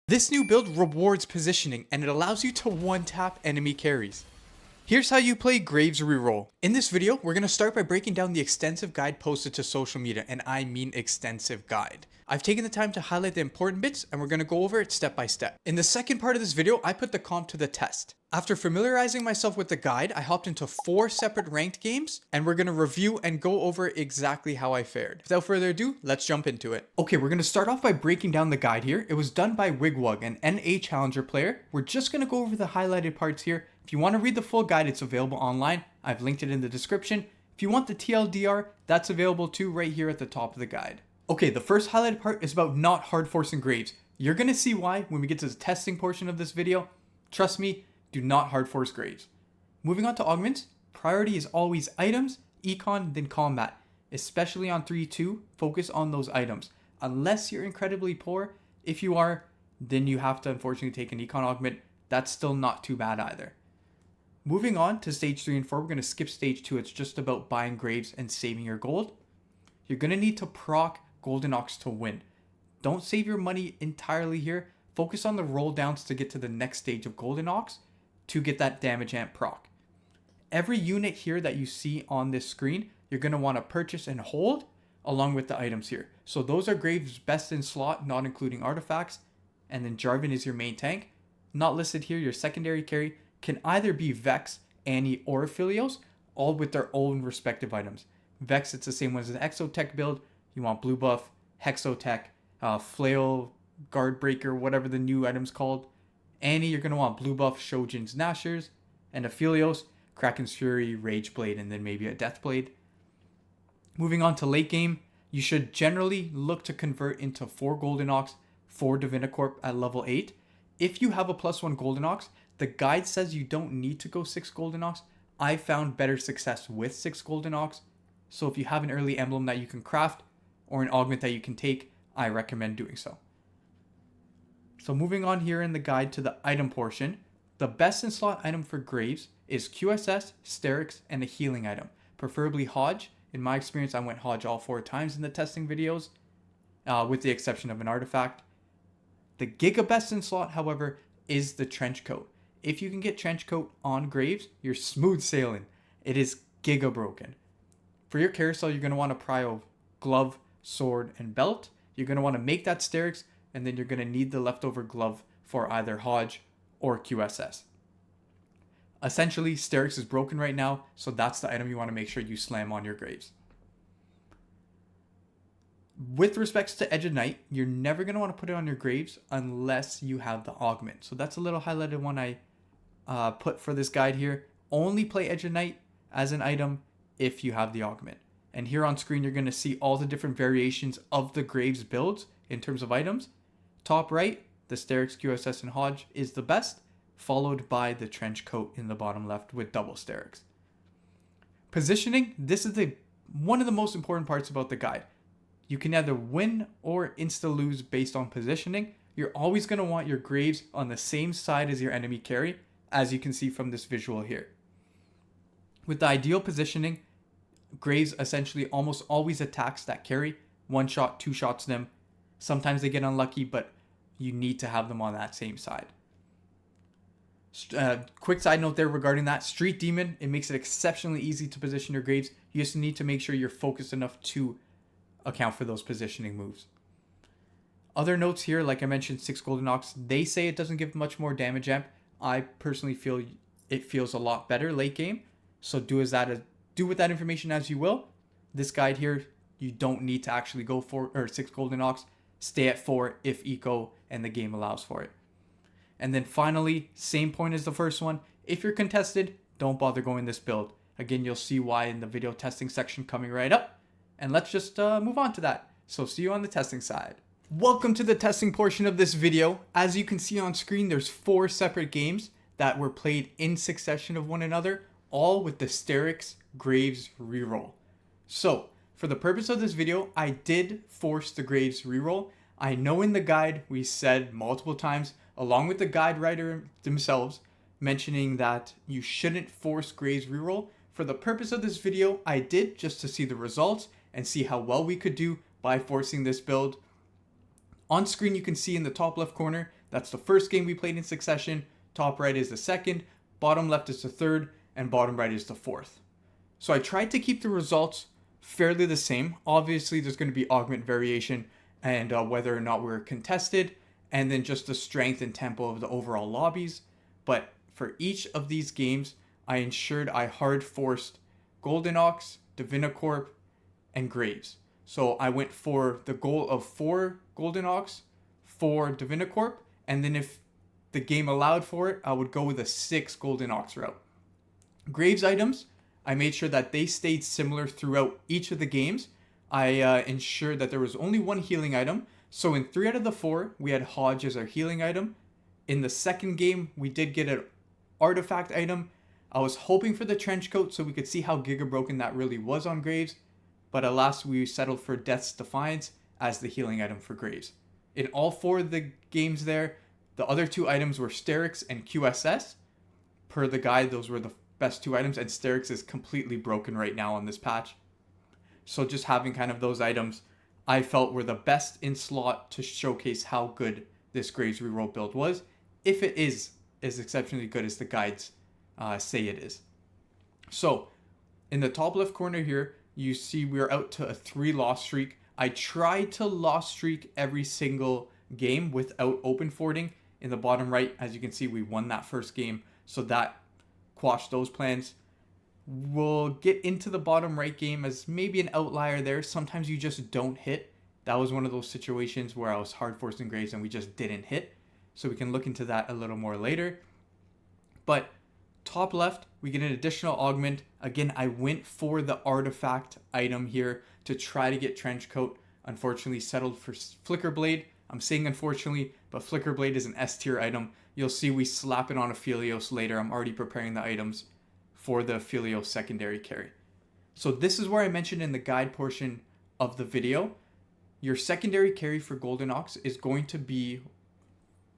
This new build rewards positioning and it allows you to one-tap enemy carries. Here's how you play Graves Reroll. In this video, we're going to start by breaking down the extensive guide posted to social media, and I mean extensive guide. I've taken the time to highlight the important bits and we're going to go over it step by step. In the second part of this video, I put the comp to the test. After familiarizing myself with the guide, I hopped into 4 separate ranked games and we're going to review and go over exactly how I fared. Without further ado, let's jump into it. Okay, we're going to start off by breaking down the guide here. It was done by Wigwug, an NA Challenger player. We're just going to go over the highlighted parts here. If you want to read the full guide, it's available online. I've linked it in the description. If you want the TLDR, that's available too right here at the top of the guide. Okay, the first highlighted part is about not hard forcing Graves. You're going to see why when we get to the testing portion of this video. Trust me, do not hard force Graves. Moving on to augments, priority is always items, econ, then combat. Especially on 3-2, focus on those items. Unless you're incredibly poor, if you are, then you have to unfortunately take an econ augment. That's still not too bad either. Moving on to stage 3 and 4, we're going to skip stage 2. It's just about buying Graves and saving your gold. You're going to need to proc Golden Ox to win. Don't save your money entirely here. Focus on the roll downs to get to the next stage of Golden Ox to get that damage amp proc. Every unit here that you see on this screen, you're going to want to purchase and hold along with the items here. So those are Graves' best in slot, not including artifacts. And then Jarvan is your main tank. Not listed here, your secondary carry can either be Vex, Annie, or Philios, all with their own respective items. Vex, it's the same one as an Exotech build. You want blue buff, Hexotech, Flail, Guard Breaker, whatever the new item's called. Annie, you're going to want blue buff, Shojin's Nashers, and Aphelios, Kraken's Fury, Rage Blade, and then maybe a Death Blade. Moving on to late game, you should generally look to convert into 4 Golden Ox, 4 Divinicorp at level 8. If you have a +1 Golden Ox, the guide says you don't need to go 6 Golden Ox. I found better success with 6 Golden Ox. So if you have an early emblem that you can craft or an augment that you can take, I recommend doing so. So moving on here in the guide to the item portion, the best in slot item for Graves is QSS, Sterix, and a healing item, preferably Hodge. In my experience, I went Hodge all 4 times in the testing videos, with the exception of an artifact. The Giga best in slot, however, is the Trench Coat. If you can get Trench Coat on Graves, you're smooth sailing. It is Giga broken. For your carousel, you're going to want to prio glove, sword, and belt. You're going to want to make that Sterix, and then you're going to need the leftover glove for either Hodge or QSS. Essentially, Sterix is broken right now, so that's the item you want to make sure you slam on your Graves. With respects to Edge of Night, you're never going to want to put it on your Graves unless you have the augment. So that's a little highlighted one I put for this guide here. Only play Edge of Night as an item if you have the augment. And here on screen, you're going to see all the different variations of the Graves builds in terms of items. Top right, the Sterix, QSS, and Hodge is the best, followed by the Trench Coat in the bottom left with double Sterix. Positioning, this is one of the most important parts about the guide. You can either win or insta-lose based on positioning. You're always going to want your Graves on the same side as your enemy carry, as you can see from this visual here. With the ideal positioning, Graves essentially almost always attacks that carry. 1 shot, 2 shots them. Sometimes they get unlucky, but you need to have them on that same side. Quick side note there regarding that. Street Demon, it makes it exceptionally easy to position your Graves. You just need to make sure you're focused enough to account for those positioning moves. Other notes here, like I mentioned, 6 Golden Ox, they say it doesn't give much more damage amp. I personally feel it feels a lot better late game. So do with that information as you will. This guide here, you don't need to actually go for 6 Golden Ox. Stay at 4 if eco and the game allows for it. And then finally, same point as the first one. If you're contested, don't bother going this build. Again, you'll see why in the video testing section coming right up. And let's just move on to that. So see you on the testing side. Welcome to the testing portion of this video. As you can see on screen, there's 4 separate games that were played in succession of one another, all with the Sterix Graves reroll. So for the purpose of this video, I did force the Graves reroll. I know in the guide we said multiple times, along with the guide writer themselves, mentioning that you shouldn't force Graves reroll. For the purpose of this video, I did, just to see the results and see how well we could do by forcing this build. On screen, you can see in the top left corner, That's the first game we played in succession. Top right is the second, bottom left is the third, and bottom right is the fourth. So I tried to keep the results fairly the same. Obviously, there's going to be augment variation and whether or not we're contested, and then just the strength and tempo of the overall lobbies. But for each of these games, I ensured I hard forced Golden Ox, Divinicorp, and Graves. So I went for the goal of 4 Golden Ox, 4 Divinicorp, and then if the game allowed for it, I would go with a 6 Golden Ox route. Graves items, I made sure that they stayed similar throughout each of the games. I ensured that there was only one healing item. So in 3 out of the 4, we had Hodge as our healing item. In the second game, we did get an artifact item. I was hoping for the trench coat so we could see how giga broken that really was on Graves. But alas, we settled for Death's Defiance as the healing item for Graves. In all 4 of the games there, the other 2 items were Sterix and QSS. Per the guide, those were the best 2 items, and Sterix is completely broken right now on this patch. So just having kind of those items, I felt were the best in slot to showcase how good this Graves reroll build was, if it is as exceptionally good as the guides say it is. So in the top left corner here, you see we're out to a 3 loss streak. I tried to loss streak every single game without open fording. In the bottom right, as you can see, we won that first game, so that quashed those plans. We'll get into the bottom right game as maybe an outlier there. Sometimes you just don't hit. That was one of those situations where I was hard forcing Graves and we just didn't hit. So we can look into that a little more later. But top left, we get an additional augment. Again, I went for the artifact item here to try to get trench coat. Unfortunately, settled for flicker blade. I'm saying unfortunately, but flicker blade is an S tier item. You'll see we slap it on Aphelios later. I'm already preparing the items for the Aphelios secondary carry. So this is where I mentioned in the guide portion of the video, your secondary carry for Golden Ox is going to be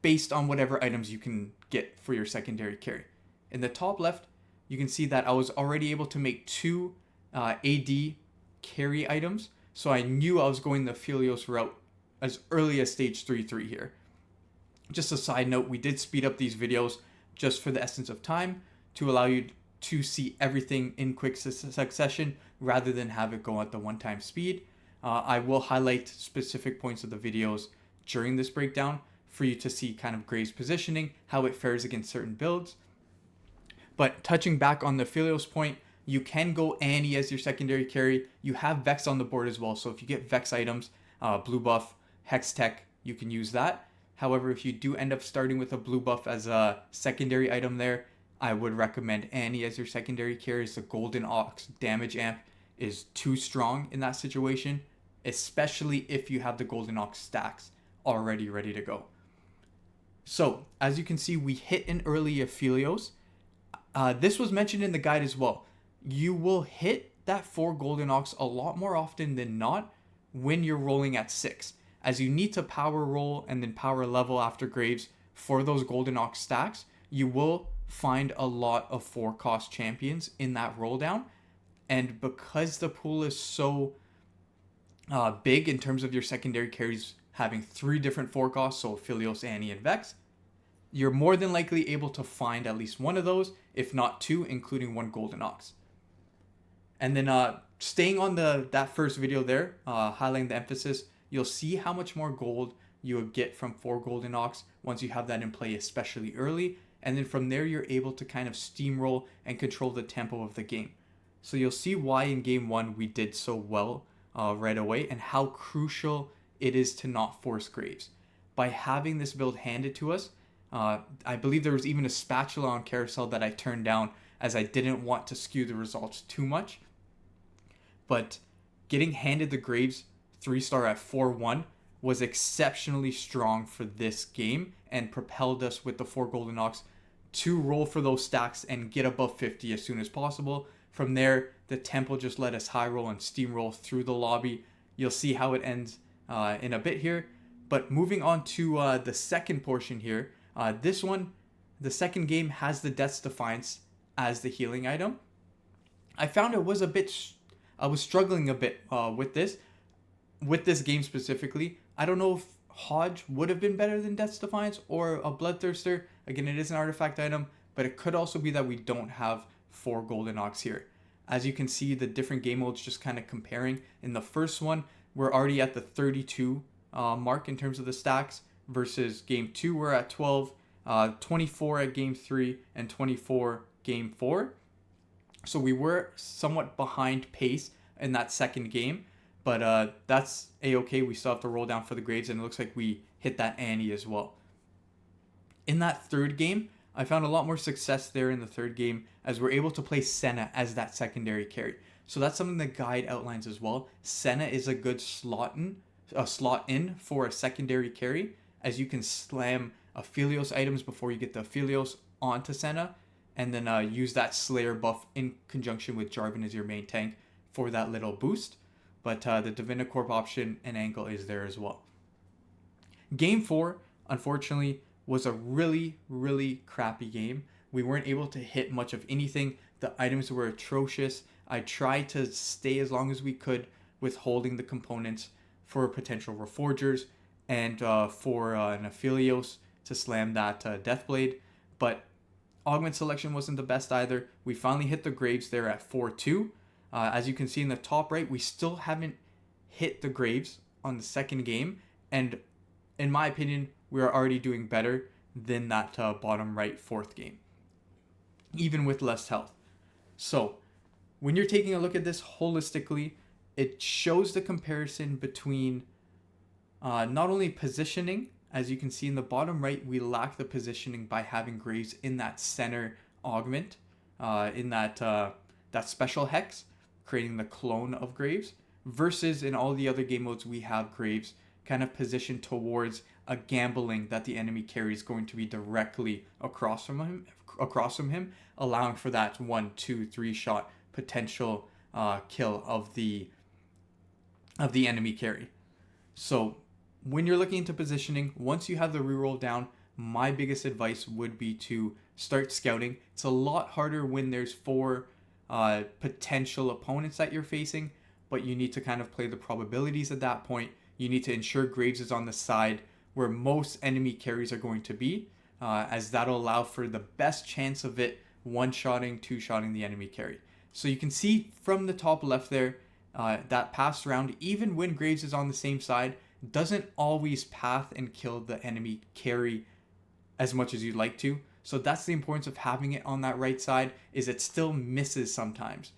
based on whatever items you can get for your secondary carry. In the top left, you can see that I was already able to make 2 AD carry items. So I knew I was going the Aphelios route as early as stage 3-3 here. Just a side note, we did speed up these videos just for the essence of time to allow you to see everything in quick succession rather than have it go at the one-time speed. I will highlight specific points of the videos during this breakdown for you to see kind of Graves' positioning, how it fares against certain builds. But touching back on the Aphelios point, you can go Annie as your secondary carry. You have Vex on the board as well, so if you get Vex items, blue buff, Hex Tech, you can use that. However, if you do end up starting with a blue buff as a secondary item there, I would recommend Annie as your secondary carry. The Golden Ox damage amp is too strong in that situation, especially if you have the Golden Ox stacks already ready to go. So, as you can see, we hit an early Aphelios. This was mentioned in the guide as well. You will hit that 4 Golden Ox a lot more often than not when you're rolling at 6, as you need to power roll and then power level after Graves for those Golden Ox stacks. You will find a lot of 4 cost champions in that roll down, and because the pool is so big in terms of your secondary carries having 3 different 4 costs, so Aphelios, Annie, and Vex, you're more than likely able to find at least one of those, if not 2, including 1 Golden Ox. And then staying on that first video there, highlighting the emphasis, you'll see how much more gold you would get from 4 Golden Ox once you have that in play, especially early. And then from there, you're able to kind of steamroll and control the tempo of the game. So you'll see why in game 1 we did so well right away, and how crucial it is to not force Graves. By having this build handed to us, I believe there was even a spatula on carousel that I turned down as I didn't want to skew the results too much. But getting handed the Graves 3-star at 4-1 was exceptionally strong for this game and propelled us with the 4 Golden Ox to roll for those stacks and get above 50 as soon as possible. From there, the tempo just let us high roll and steamroll through the lobby. You'll see how it ends in a bit here. But moving on to the second portion here, this one, the second game has the Death's Defiance as the healing item. I found it was I was struggling a bit with this game specifically. I don't know if Hodge would have been better than Death's Defiance or a Bloodthirster. Again, it is an artifact item, but it could also be that we don't have 4 Golden Ox here. As you can see, the different game modes just kind of comparing. In the first one, we're already at the 32 mark in terms of the stacks, versus game 2 we're at 12, 24 at game 3, and 24 game 4. So we were somewhat behind pace in that second game, but that's a-okay. We still have to roll down for the grades, and it looks like we hit that ante as well. In that third game, I found a lot more success there in the third game, as we're able to play Senna as that secondary carry. So that's something the guide outlines as well. Senna is a good slot in for a secondary carry, as you can slam Aphelios items before you get the Aphelios onto Senna, and then use that Slayer buff in conjunction with Jarvan as your main tank for that little boost. But the Divinicorp option and angle is there as well. Game 4, unfortunately, was a really, really crappy game. We weren't able to hit much of anything. The items were atrocious. I tried to stay as long as we could with holding the components for potential Reforgers and for an Aphelios to slam that Deathblade. But augment selection wasn't the best either. We finally hit the Graves there at 4-2. As you can see in the top right, we still haven't hit the Graves on the second game. And in my opinion, we are already doing better than that bottom right fourth game, even with less health. So when you're taking a look at this holistically, it shows the comparison between not only positioning. As you can see in the bottom right, we lack the positioning by having Graves in that center augment, in that special hex, creating the clone of Graves, versus in all the other game modes we have Graves kind of positioned towards a gambling that the enemy carry is going to be directly across from him, allowing for that 1, 2, 3 shot potential kill of the enemy carry. So when you're looking into positioning, once you have the reroll down, my biggest advice would be to start scouting. It's a lot harder when there's 4 potential opponents that you're facing, but you need to kind of play the probabilities at that point. You need to ensure Graves is on the side where most enemy carries are going to be, as that'll allow for the best chance of it one-shotting, two-shotting the enemy carry. So you can see from the top left there, that pass round, even when Graves is on the same side, doesn't always path and kill the enemy carry as much as you'd like to. So that's the importance of having it on that right side, is it still misses sometimes.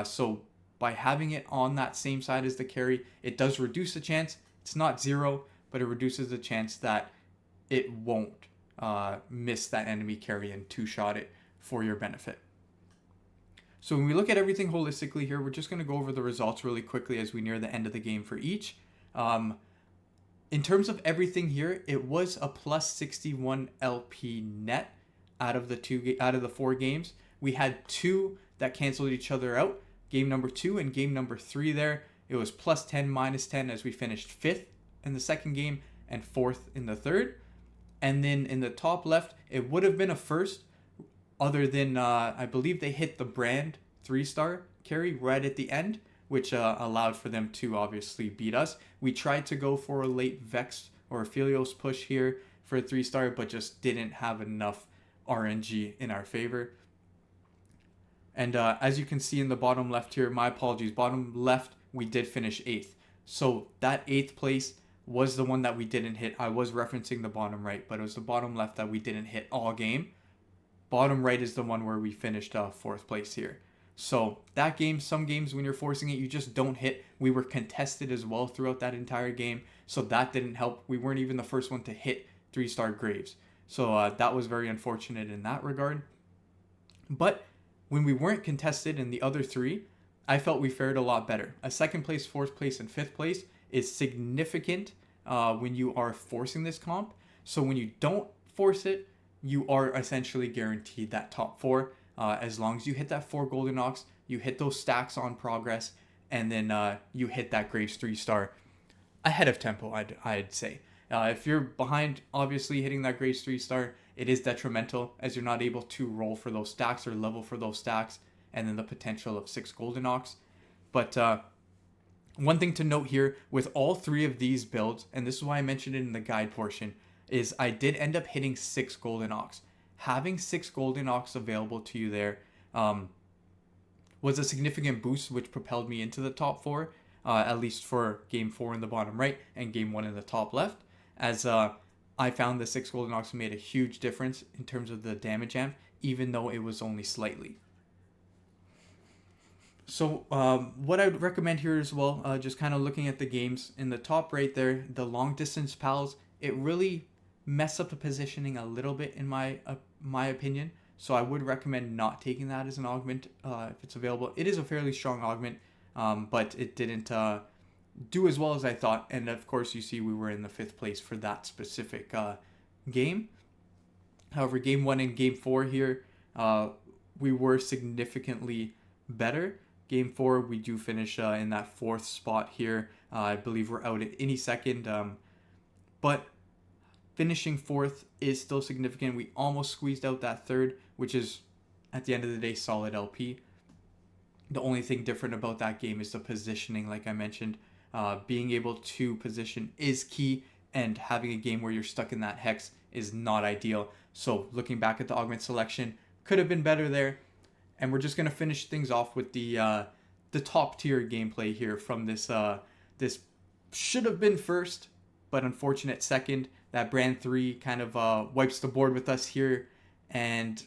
So by having it on that same side as the carry, it does reduce the chance. It's not 0, but it reduces the chance that it won't miss that enemy carry and two-shot it for your benefit. So when we look at everything holistically here, we're just going to go over the results really quickly as we near the end of the game for each. In terms of everything here, it was a plus 61 LP net out of the 4 games. We had 2 that canceled each other out. Game number 2 and game number 3 there, it was plus 10, minus 10 as we finished 5th in the second game and 4th in the third. And then in the top left, it would have been a first, other than I believe they hit the brand 3-star carry right at the end, which allowed for them to obviously beat us. We tried to go for a late Vex or Aphelios push here for a 3-star, but just didn't have enough RNG in our favor. And as you can see in the bottom left here, my apologies, bottom left, we did finish 8th. So that 8th place was the one that we didn't hit. I was referencing the bottom right, but it was the bottom left that we didn't hit all game. Bottom right is the one where we finished 4th place here. So that game, some games when you're forcing it, you just don't hit. We were contested as well throughout that entire game, so that didn't help. We weren't even the first one to hit 3-star Graves. So that was very unfortunate in that regard. But when we weren't contested in the other 3, I felt we fared a lot better. A 2nd place, 4th place, and 5th place is significant when you are forcing this comp. So when you don't force it, you are essentially guaranteed that top 4. As long as you hit that 4 Golden Ox, you hit those stacks on progress, and then you hit that Graves 3-star ahead of tempo, I'd say. If you're behind, obviously hitting that Graves 3-star, it is detrimental, as you're not able to roll for those stacks or level for those stacks, and then the potential of 6 Golden Ox. But One thing to note here with all three of these builds, and this is why I mentioned it in the guide portion, is I did end up hitting 6 golden ox. Having 6 golden ox available to you there was a significant boost, which propelled me into the top 4, at least for game 4 in the bottom right and game 1 in the top left, as I found the 6 golden ox made a huge difference in terms of the damage amp, even though it was only slightly. So what I would recommend here as well, just kind of looking at the games in the top right there, the long distance pals, it really messed up the positioning a little bit in my opinion. So I would recommend not taking that as an augment if it's available. It is a fairly strong augment, but it didn't do as well as I thought. And of course, you see we were in the 5th place for that specific game. However, game 1 and game 4 here, we were significantly better. Game 4, we do finish in that 4th spot here. I believe we're out at any second. But finishing 4th is still significant. We almost squeezed out that 3rd, which is, at the end of the day, solid LP. The only thing different about that game is the positioning, like I mentioned. Being able to position is key, and having a game where you're stuck in that hex is not ideal. So looking back at the augment selection, could have been better there. And we're just going to finish things off with the top tier gameplay here from this this should have been first, but unfortunate second. That brand 3 kind of wipes the board with us here. And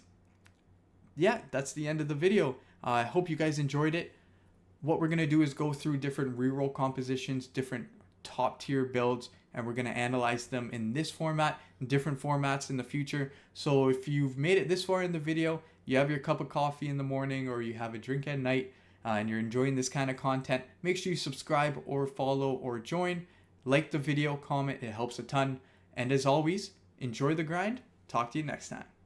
yeah, that's the end of the video. I hope you guys enjoyed it. What we're going to do is go through different reroll compositions, different top tier builds, and we're going to analyze them in this format, different formats in the future. So if you've made it this far in the video, you have your cup of coffee in the morning, or you have a drink at night, and you're enjoying this kind of content, make sure you subscribe or follow or join. Like the video, comment, it helps a ton. And as always, enjoy the grind. Talk to you next time.